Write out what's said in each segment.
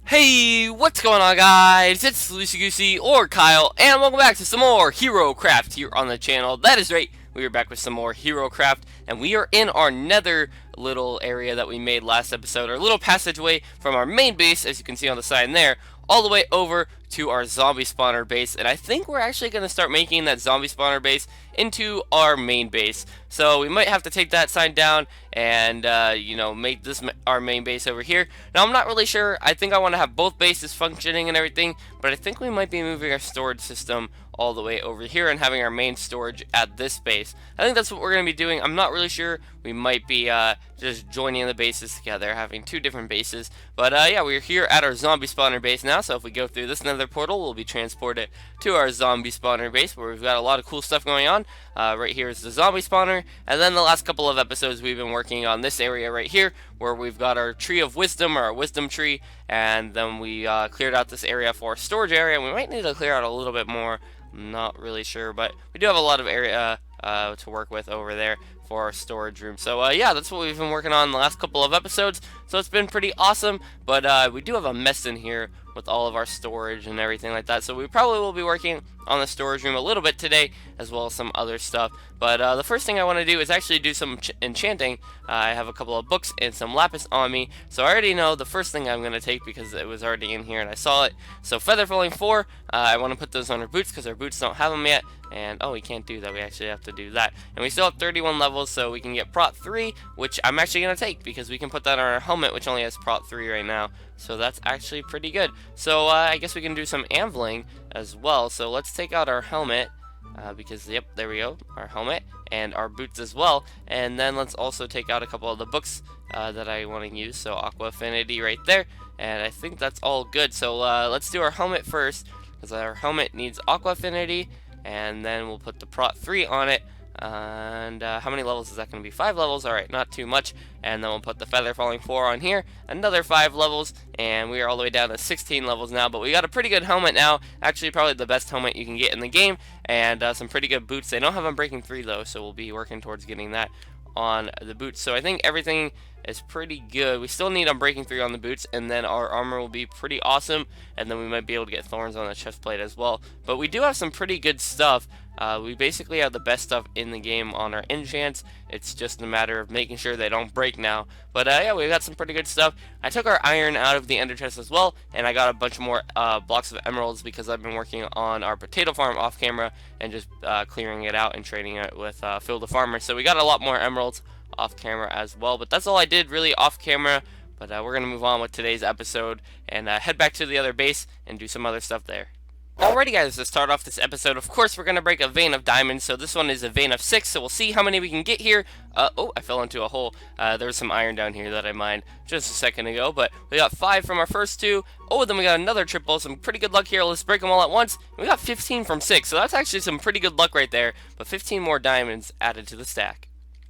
Hey, what's going on, guys? It's LuceyGoosey or Kyle, and welcome back to some more Hero Craft here on the channel. That is right, we are back with some more Hero Craft, and we are in our nether little area that we made last episode, our little passageway from our main base, as you can see on the side there, all the way over to our zombie spawner base. And I think we're actually going to start making that zombie spawner base into our main base. So we might have to take that sign down and make this our main base over here. Now I'm not really sure. I think I want to have both bases functioning and everything, but I think we might be moving our storage system all the way over here and having our main storage at this base. I think that's what we're going to be doing. I'm not really sure. We might be just joining the bases together, having two different bases. But yeah, we're here at our zombie spawner base now, so if we go through this nether portal, we'll be transported to our zombie spawner base, where we've got a lot of cool stuff going on. Right here is the zombie spawner, and then the last couple of episodes we've been working on this area right here, where we've got our tree of wisdom, or our wisdom tree, and then we cleared out this area for a storage area, and we might need to clear out a little bit more. I'm not really sure, but we do have a lot of area to work with over there for our storage room. So yeah, that's what we've been working on the last couple of episodes. So it's been pretty awesome, but we do have a mess in here with all of our storage and everything like that. So we probably will be working on the storage room a little bit today, as well as some other stuff. But the first thing I want to do is actually do some enchanting. I have a couple of books and some lapis on me, so I already know the first thing I'm going to take because it was already in here and I saw it. So feather falling 4, I want to put those on our boots because our boots don't have them yet. And oh, we can't do that, we actually have to do that. And we still have 31 levels, so we can get prot 3, which I'm actually going to take because we can put that on our helmet, which only has prot 3 right now. So that's actually pretty good. So I guess we can do some anviling as well. So let's take out our helmet, because yep, there we go, our helmet and our boots as well. And then let's also take out a couple of the books that I want to use. So aqua affinity right there, and I think that's all good. So let's do our helmet first, because our helmet needs aqua affinity, and then we'll put the prot 3 on it. And how many levels is that going to be? 5 levels. Alright, not too much. And then we'll put the feather falling 4 on here, another 5 levels, and we are all the way down to 16 levels now. But we got a pretty good helmet now, actually probably the best helmet you can get in the game, and some pretty good boots. They don't have Unbreaking 3 though, so we'll be working towards getting that on the boots. So I think everything is pretty good. We still need Unbreaking 3 on the boots, and then our armor will be pretty awesome, and then we might be able to get thorns on the chest plate as well. But we do have some pretty good stuff. We basically have the best stuff in the game on our enchants. It's just a matter of making sure they don't break now. But yeah, we got some pretty good stuff. I took our iron out of the ender chest as well, and I got a bunch more blocks of emeralds because I've been working on our potato farm off camera and just clearing it out and trading it with Phil the farmer. So we got a lot more emeralds off camera as well. But that's all I did really off camera. But we're going to move on with today's episode and head back to the other base and do some other stuff there. Alrighty guys, to start off this episode, of course we're going to break a vein of diamonds. So this one is a vein of 6, so we'll see how many we can get here. Oh, I fell into a hole. There was some iron down here that I mined just a second ago, but we got 5 from our first 2. Oh, then we got another triple, some pretty good luck here. Let's break them all at once. We got 15 from 6, so that's actually some pretty good luck right there, but 15 more diamonds added to the stack.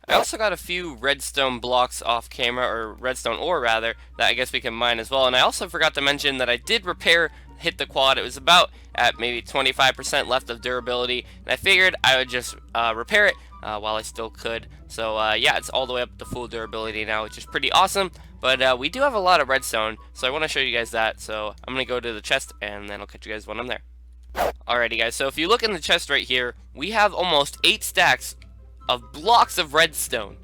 I also got a few redstone blocks off camera, or redstone ore rather, that I guess we can mine as well. And I also forgot to mention that I did repair Hit the Quad. It was about at maybe 25% left of durability, and I figured I would just repair it while I still could. So yeah, it's all the way up to full durability now, which is pretty awesome. But we do have a lot of redstone, so I want to show you guys that. So I'm going to go to the chest, and then I'll catch you guys when I'm there. Alrighty guys, so if you look in the chest right here, we have almost 8 stacks of blocks of redstone.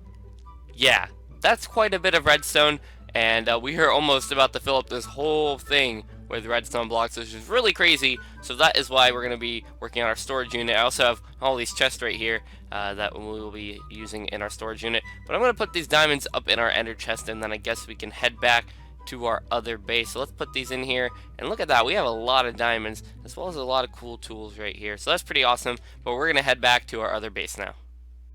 Yeah, that's quite a bit of redstone, and we are almost about to fill up this whole thing with redstone blocks, which is really crazy. So that is why we're going to be working on our storage unit. I also have all these chests right here that we will be using in our storage unit. But I'm going to put these diamonds up in our ender chest, and then I guess we can head back to our other base. So let's put these in here, and look at that, we have a lot of diamonds as well as a lot of cool tools right here. So that's pretty awesome, but we're going to head back to our other base now.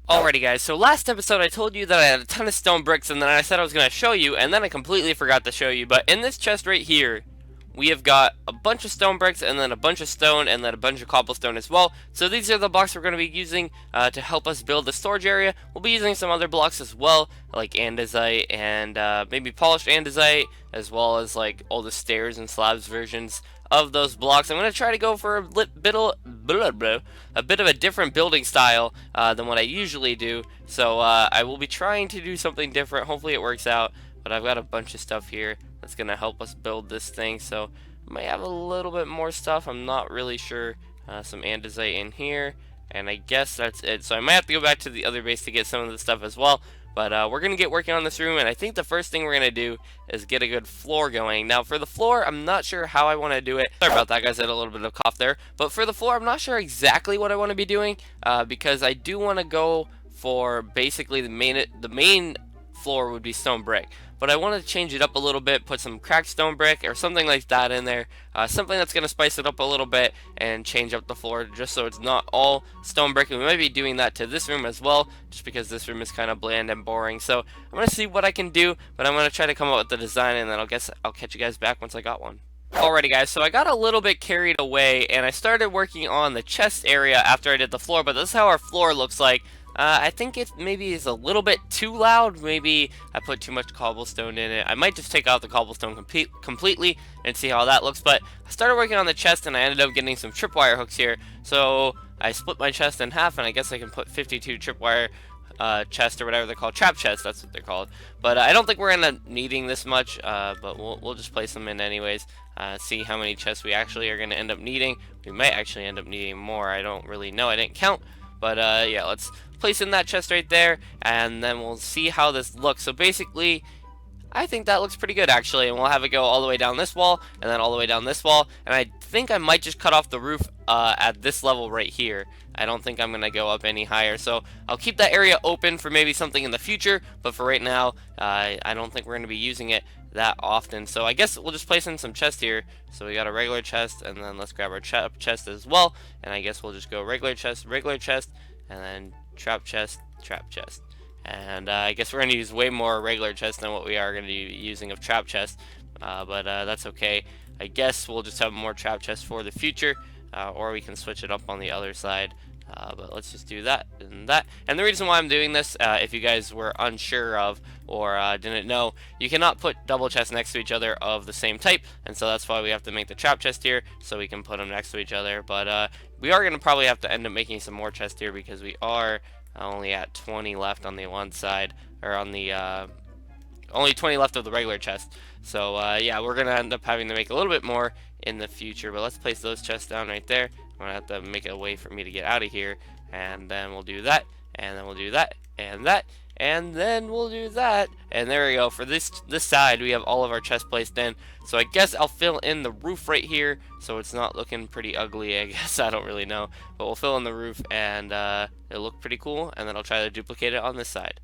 Alrighty guys, so last episode I told you that I had a ton of stone bricks, and then I said I was going to show you, and then I completely forgot to show you. But in this chest right here, we have got a bunch of stone bricks, and then a bunch of stone, and then a bunch of cobblestone as well. So these are the blocks we're going to be using to help us build the storage area. We'll be using some other blocks as well, like andesite and maybe polished andesite, as well as like all the stairs and slabs versions of those blocks. I'm going to try to go for a bit of a different building style than what I usually do. So I will be trying to do something different. Hopefully it works out. But I've got a bunch of stuff here that's gonna help us build this thing. So I might have a little bit more stuff, I'm not really sure. Some andesite in here, and I guess that's it. So I might have to go back to the other base to get some of the stuff as well. But we're going to get working on this room, and I think the first thing we're going to do is get a good floor going. Now for the floor, I'm not sure how I want to do it. Sorry about that, guys, I had a little bit of cough there. But for the floor, I'm not sure exactly what I want to be doing, because I do want to go for basically the main floor would be stone brick. But I want to change it up a little bit, put some cracked stone brick or something like that in there. Something that's going to spice it up a little bit and change up the floor just so it's not all stone brick. And we might be doing that to this room as well, just because this room is kind of bland and boring. So I'm going to see what I can do, but I'm going to try to come up with the design, and then I'll catch you guys back once I got one. Alrighty guys, so I got a little bit carried away and I started working on the chest area after I did the floor, but this is how our floor looks like. I think it maybe is a little bit too loud. Maybe I put too much cobblestone in it. I might just take out the cobblestone completely and see how that looks. But I started working on the chest and I ended up getting some tripwire hooks here. So I split my chest in half, and I guess I can put 52 tripwire chest or whatever they're called, trap chest, that's what they're called. But I don't think we're gonna needing this much, but we'll just place them in anyways. See how many chests we actually are gonna end up needing. We might actually end up needing more. I don't really know, I didn't count. But yeah, let's place in that chest right there, and then we'll see how this looks. So basically, I think that looks pretty good actually, and we'll have it go all the way down this wall, and then all the way down this wall, and I think I might just cut off the roof at this level right here. I don't think I'm gonna go up any higher, so I'll keep that area open for maybe something in the future, but for right now, I don't think we're gonna be using it that often. So I guess we'll just place in some chests here. So we got a regular chest, and then let's grab our trap chest as well, and I guess we'll just go regular chest, and then trap chest, and I guess we're going to use way more regular chest than what we are going to be using of trap chest, but that's okay. I guess we'll just have more trap chests for the future, or we can switch it up on the other side. But let's just do that and that. And the reason why I'm doing this, if you guys were unsure of or didn't know, you cannot put double chests next to each other of the same type, and so that's why we have to make the trap chest here so we can put them next to each other. But we are going to probably have to end up making some more chests here because we are only at 20 left on the one side, or on the only 20 left of the regular chest. So yeah, we're going to end up having to make a little bit more in the future. But let's place those chests down right there. I'm going to have to make a way for me to get out of here, and then we'll do that, and then we'll do that, and that, and then we'll do that, and there we go. For this side, we have all of our chests placed in. So I guess I'll fill in the roof right here so it's not looking pretty ugly, I guess. I don't really know, but we'll fill in the roof, and it'll look pretty cool, and then I'll try to duplicate it on this side.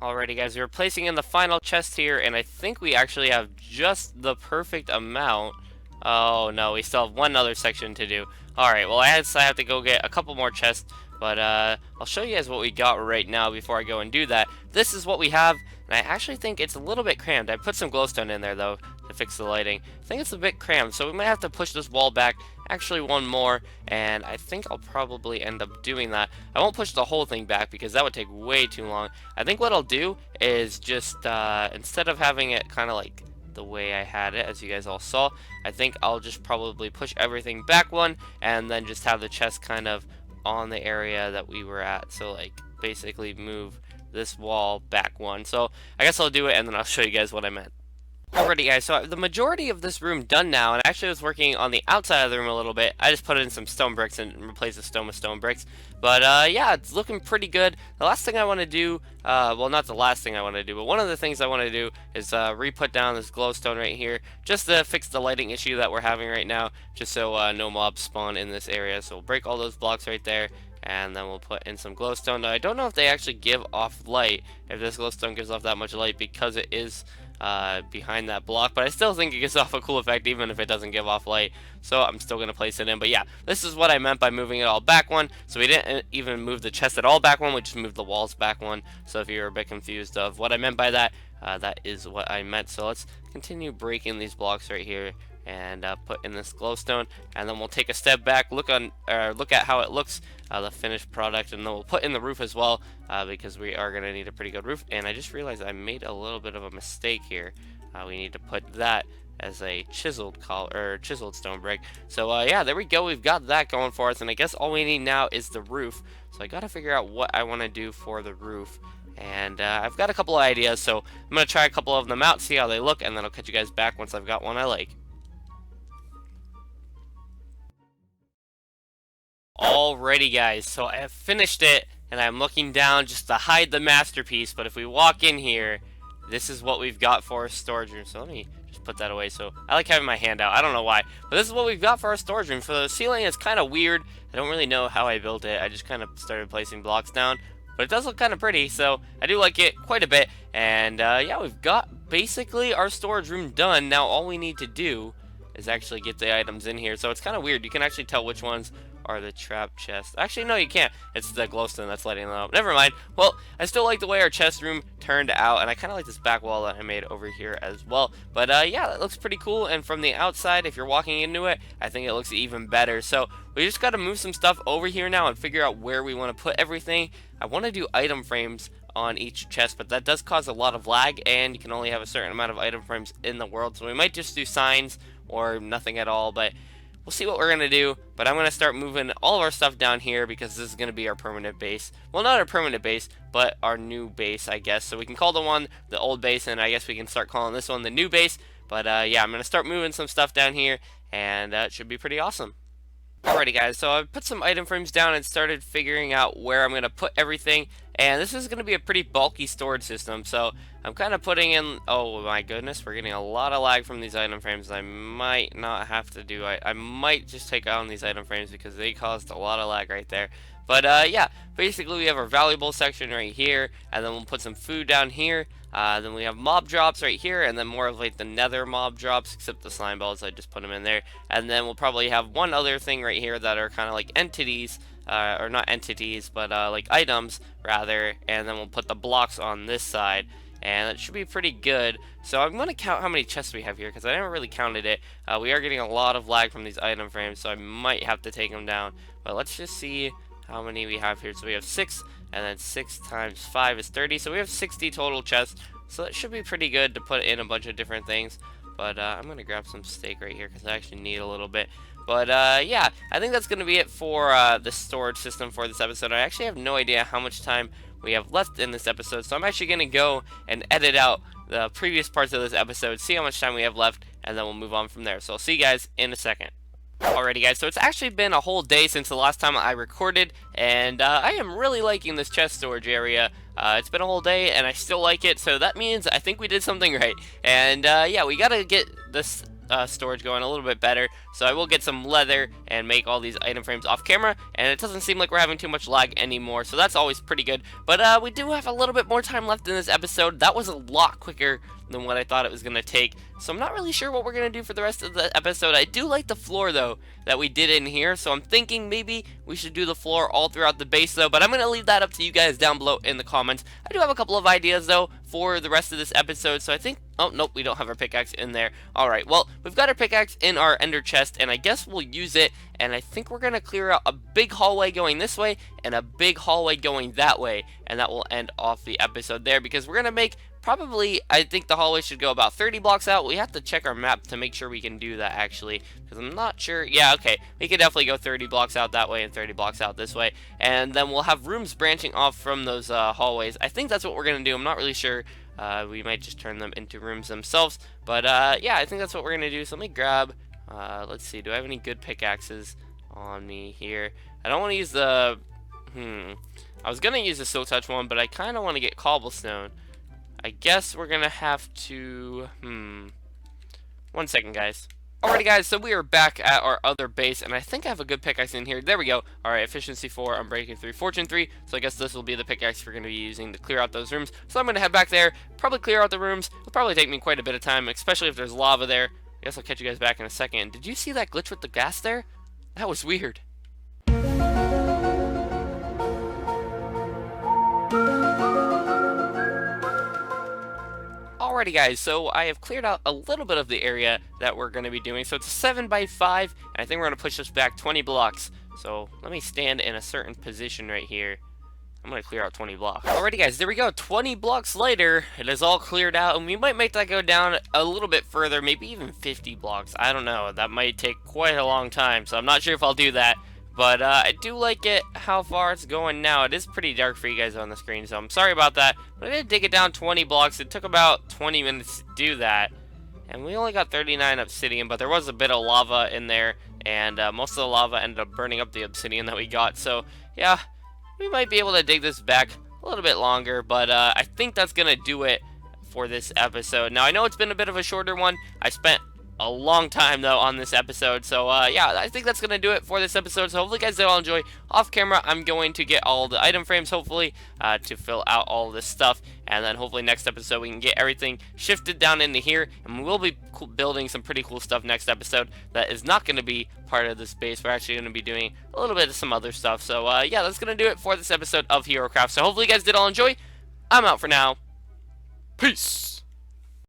Alrighty guys, we're placing in the final chest here, and I think we actually have just the perfect amount. Oh no, we still have one other section to do. Alright, well I have to go get a couple more chests, but I'll show you guys what we got right now before I go and do that. This is what we have, and I actually think it's a little bit crammed. I put some glowstone in there though to fix the lighting. I think it's a bit crammed, so we might have to push this wall back actually one more, and I think I'll probably end up doing that. I won't push the whole thing back because that would take way too long. I think what I'll do is just instead of having it kind of like the way I had it, as you guys all saw, I think I'll just probably push everything back one, and then just have the chest kind of on the area that we were at. So like basically move this wall back one. So I guess I'll do it, and then I'll show you guys what I meant. Alrighty guys, so the majority of this room done now, and actually I was working on the outside of the room a little bit. I just put in some stone bricks and replaced the stone with stone bricks. But yeah, it's looking pretty good. The last thing I want to do, well not the last thing I want to do, but one of the things I want to do is re-put down this glowstone right here, just to fix the lighting issue that we're having right now, just so no mobs spawn in this area. So we'll break all those blocks right there, and then we'll put in some glowstone. Now I don't know if they actually give off light, if this glowstone gives off that much light, because it is behind that block, but I still think it gives off a cool effect even if it doesn't give off light, so I'm still going to place it in. But yeah, this is what I meant by moving it all back one. So we didn't even move the chest at all back one, we just moved the walls back one. So if you're a bit confused of what I meant by that, that is what I meant. So let's continue breaking these blocks right here and put in this glowstone, and then we'll take a step back, look at how it looks, the finished product, and then we'll put in the roof as well, because we are going to need a pretty good roof. And I just realized I made a little bit of a mistake here. We need to put that as a chiseled stone brick. So yeah, there we go, we've got that going for us, and I guess all we need now is the roof. So I gotta figure out what I want to do for the roof, And I've got a couple of ideas, so I'm going to try a couple of them out, see how they look, and then I'll catch you guys back once I've got one I like. Alrighty guys, so I have finished it, and I'm looking down just to hide the masterpiece, but if we walk in here, this is what we've got for our storage room. So let me just put that away. So I like having my hand out. I don't know why, but this is what we've got for our storage room. For the ceiling, it's kind of weird. I don't really know how I built it. I just kind of started placing blocks down, but it does look kind of pretty, so I do like it quite a bit. And yeah, we've got basically our storage room done. Now all we need to do is actually get the items in here. So it's kind of weird. You can actually tell which ones are the trap chests. Actually, no, you can't. It's the glowstone that's lighting them up. Never mind. Well, I still like the way our chest room turned out, and I kind of like this back wall that I made over here as well. But yeah, that looks pretty cool, and from the outside, if you're walking into it, I think it looks even better. So we just got to move some stuff over here now and figure out where we want to put everything. I want to do item frames on each chest, but that does cause a lot of lag, and you can only have a certain amount of item frames in the world. So we might just do signs or nothing at all, but we'll see what we're going to do. But I'm going to start moving all of our stuff down here because this is going to be our permanent base. Well, not our permanent base, but our new base, I guess. So we can call the one the old base, and I guess we can start calling this one the new base. But yeah, I'm going to start moving some stuff down here, and it should be pretty awesome. Alrighty guys, so I've put some item frames down and started figuring out where I'm going to put everything. And this is going to be a pretty bulky storage system, so I'm kind of putting in, oh my goodness, we're getting a lot of lag from these item frames. I might not have to do, I might just take out these item frames because they caused a lot of lag right there. But yeah, basically we have our valuable section right here, and then we'll put some food down here. Then we have mob drops right here, and then more of like the nether mob drops, except the slime balls, I just put them in there. And then we'll probably have one other thing right here that are kind of like entities, or not entities, but like items rather. And then we'll put the blocks on this side, and it should be pretty good. So I'm going to count how many chests we have here, because I never really counted it. We are getting a lot of lag from these item frames, so I might have to take them down. But let's just see how many we have here. So we have 6, and then 6 times 5 is 30, so we have 60 total chests. So that should be pretty good to put in a bunch of different things. But I'm going to grab some steak right here because I actually need a little bit. But yeah, I think that's going to be it for the storage system for this episode. I actually have no idea how much time we have left in this episode, so I'm actually going to go and edit out the previous parts of this episode, see how much time we have left, and then we'll move on from there. So I'll see you guys in a second. Alrighty guys, so it's actually been a whole day since the last time I recorded, and I am really liking this chest storage area. It's been a whole day and I still like it, so that means I think we did something right. And yeah, we gotta get this storage going a little bit better, so I will get some leather and make all these item frames off camera, and it doesn't seem like we're having too much lag anymore, so that's always pretty good. But we do have a little bit more time left in this episode. That was a lot quicker than what I thought it was going to take, so I'm not really sure what we're going to do for the rest of the episode. I do like the floor though that we did in here, so I'm thinking maybe we should do the floor all throughout the base though, but I'm going to leave that up to you guys down below in the comments. I do have a couple of ideas though for the rest of this episode, so I think, oh nope, we don't have our pickaxe in there. Alright, well, we've got our pickaxe in our ender chest, and I guess we'll use it, and I think we're going to clear out a big hallway going this way and a big hallway going that way, and that will end off the episode there, because we're going to make probably, I think the hallway should go about 30 blocks out. We have to check our map to make sure we can do that actually, because I'm not sure. Yeah, okay, we could definitely go 30 blocks out that way and 30 blocks out this way, and then we'll have rooms branching off from those hallways. I think that's what we're going to do. I'm not really sure. We might just turn them into rooms themselves, but yeah, I think that's what we're going to do. So let me grab, let's see, do I have any good pickaxes on me here? I don't want to use the, I was going to use the Soul Touch one, but I kind of want to get cobblestone. I guess we're gonna have to, 1 second guys. Alrighty guys, so we are back at our other base, and I think I have a good pickaxe in here. There we go. Alright, efficiency 4, unbreaking 3, fortune 3, so I guess this will be the pickaxe we're gonna be using to clear out those rooms. So I'm gonna head back there, probably clear out the rooms. It'll probably take me quite a bit of time, especially if there's lava there. I guess I'll catch you guys back in a second. Did you see that glitch with the gas there? That was weird. Alrighty guys, so I have cleared out a little bit of the area that we're going to be doing. So it's a 7 by 5, and I think we're going to push this back 20 blocks. So let me stand in a certain position right here. I'm going to clear out 20 blocks. Alrighty guys, there we go. 20 blocks later, it is all cleared out, and we might make that go down a little bit further, maybe even 50 blocks. I don't know. That might take quite a long time, so I'm not sure if I'll do that. But I do like it how far it's going now. It is pretty dark for you guys on the screen, so I'm sorry about that. But I did dig it down 20 blocks. It took about 20 minutes to do that. And we only got 39 obsidian, but there was a bit of lava in there. And most of the lava ended up burning up the obsidian that we got. So, yeah, we might be able to dig this back a little bit longer. But I think that's going to do it for this episode. Now, I know it's been a bit of a shorter one. I spent a long time though on this episode, so yeah, I think that's gonna do it for this episode. So hopefully you guys did all enjoy. Off camera, I'm going to get all the item frames hopefully to fill out all this stuff, and then hopefully next episode we can get everything shifted down into here, and we will be building some pretty cool stuff next episode that is not going to be part of this base. We're actually going to be doing a little bit of some other stuff. So yeah, that's gonna do it for this episode of HeroCraft. So hopefully you guys did all enjoy. I'm out for now. Peace.